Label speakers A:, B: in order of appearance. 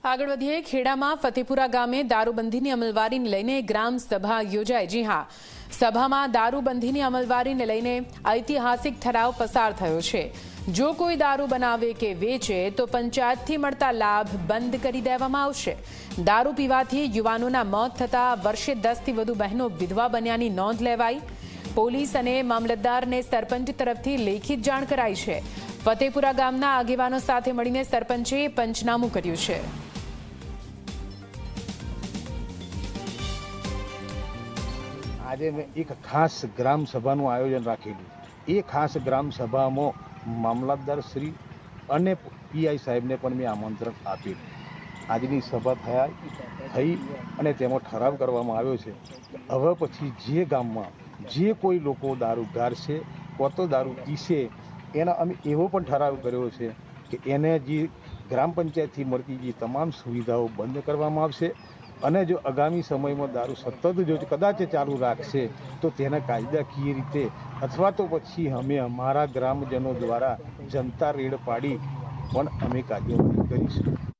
A: આગળ વધીએ ખેડામાં ફતેપુરા ગામે દારૂબંધીની અમલવારીને લઈને ગ્રામ સભા યોજાઈ। જી હા, સભામાં દારૂબંધીની અમલવારીને લઈને ઐતિહાસિક ઠરાવ પસાર થયો છે। જો કોઈ દારૂ બનાવે કે વેચે તો પંચાયતથી મળતા લાભ બંધ કરી દેવામાં આવશે। દારૂ પીવાથી યુવાનોના મોત થતા વર્ષે 10થી વધુ બહેનો વિધવા બન્યાની નોંધ લેવાઈ। પોલીસ અને મામલતદારને સરપંચ તરફથી લેખિત જાણ કરાઈ છે। ફતેપુરા ગામના આગેવાનો સાથે મળીને સરપંચે પંચનામું કર્યું છે।
B: આજે મેં એક ખાસ ગ્રામ સભાનું આયોજન રાખેલું। એ ખાસ ગ્રામ સભામાં મામલતદાર શ્રી અને પીઆઈ સાહેબને પણ મેં આમંત્રણ આપેલું। આજની સભા થઈ અને તેમાં ઠરાવ કરવામાં આવ્યો છે કે હવે પછી જે ગામમાં જે કોઈ લોકો દારૂ ગારશે કોતો દારૂ પીશે એના અમે એવો પણ ઠરાવ કર્યો છે કે એને જે ગ્રામ પંચાયતથી મળતી જે તમામ સુવિધાઓ બંધ કરવામાં આવશે અને જો આગામી સમયમાં દારૂ સતત જો કદાચ ચાલુ રાખશે તો તેને કાયદાકીય રીતે અથવા તો પછી અમે અમારા ગ્રામજનો દ્વારા જનતા રેડ પાડી પણ અમે કાર્યવાહી કરીશું।